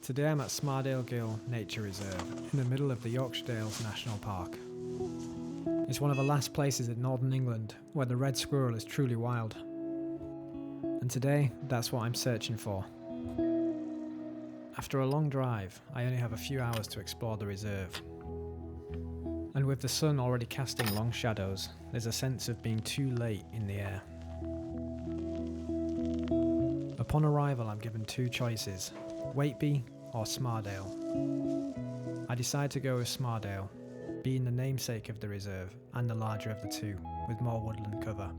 Today I'm at Smardale Nature Reserve, in the middle of the Yorkshire Dales National Park. It's one of the last places in northern England where the red squirrel is truly wild. And today, that's what I'm searching for. After a long drive, I only have a few hours to explore the reserve. And with the sun already casting long shadows, there's a sense of being too late in the air. Upon arrival, I'm given two choices, Waitby or Smardale. I decide to go with Smardale, being the namesake of the reserve and the larger of the two, with more woodland cover.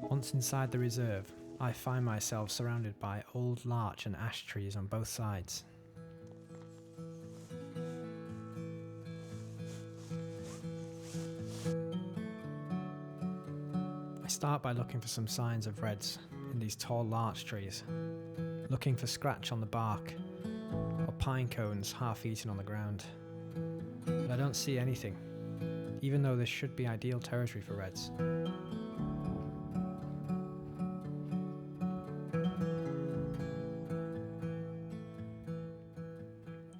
Once inside the reserve, I find myself surrounded by old larch and ash trees on both sides. I start by looking for some signs of reds in these tall larch trees, looking for scratch on the bark or pine cones half eaten on the ground. But I don't see anything, even though this should be ideal territory for reds.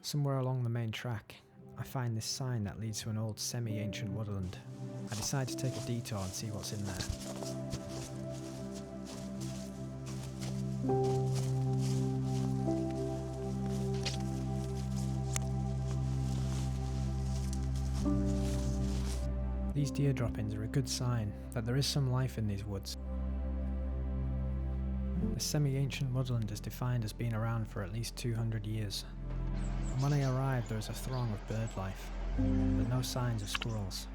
Somewhere along the main track, I find this sign that leads to an old semi-ancient woodland. I decide to take a detour and see what's in there. These deer droppings are a good sign that there is some life in these woods. The semi-ancient woodland is defined as being around for at least 200 years. And when I arrived, there was a throng of bird life, but no signs of squirrels.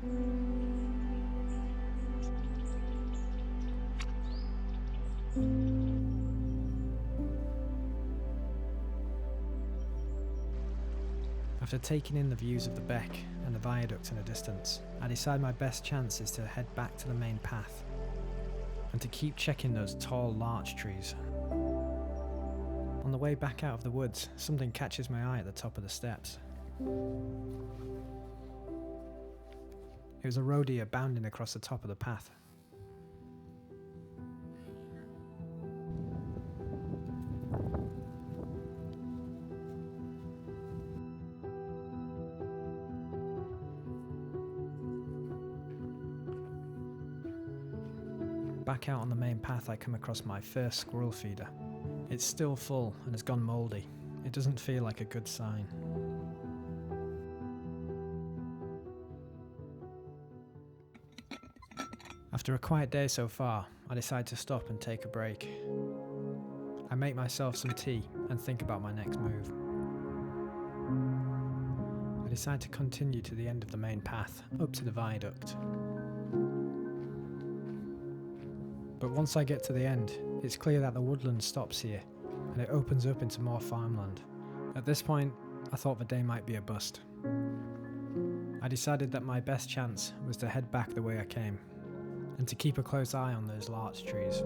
After taking in the views of the beck and the viaduct in the distance, I decide my best chance is to head back to the main path and to keep checking those tall larch trees. On the way back out of the woods, something catches my eye at the top of the steps. It was a roe deer bounding across the top of the path. Back out on the main path, I come across my first squirrel feeder. It's still full and has gone mouldy. It doesn't feel like a good sign. After a quiet day so far, I decide to stop and take a break. I make myself some tea and think about my next move. I decide to continue to the end of the main path, up to the viaduct. But once I get to the end, it's clear that the woodland stops here, and it opens up into more farmland. At this point, I thought the day might be a bust. I decided that my best chance was to head back the way I came, and to keep a close eye on those larch trees.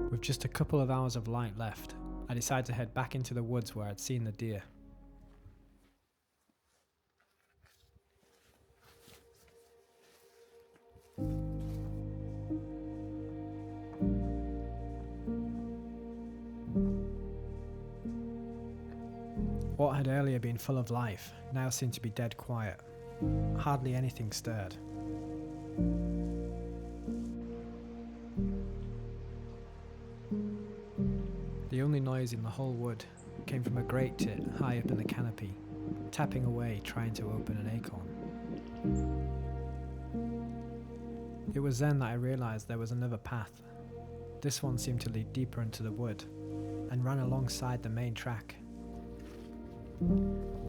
With just a couple of hours of light left, I decided to head back into the woods where I'd seen the deer. What had earlier been full of life now seemed to be dead quiet. Hardly anything stirred. The only noise in the whole wood came from a great tit high up in the canopy, tapping away trying to open an acorn. It was then that I realised there was another path. This one seemed to lead deeper into the wood and ran alongside the main track.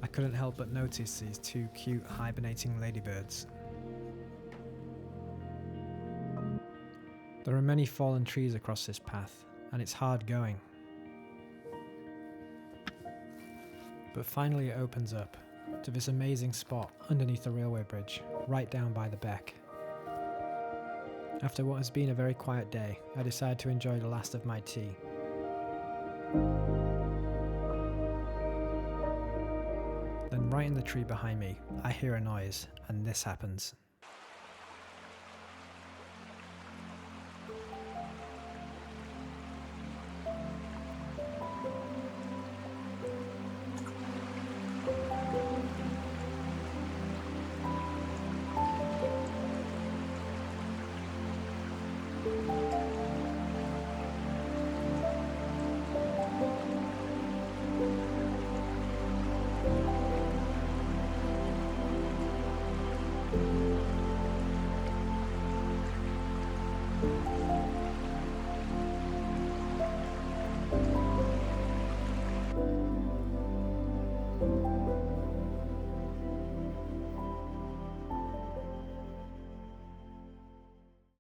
I couldn't help but notice these two cute hibernating ladybirds. There are many fallen trees across this path, and it's hard going. But finally it opens up to this amazing spot underneath the railway bridge, right down by the beck. After what has been a very quiet day, I decide to enjoy the last of my tea. Then right in the tree behind me, I hear a noise, and this happens.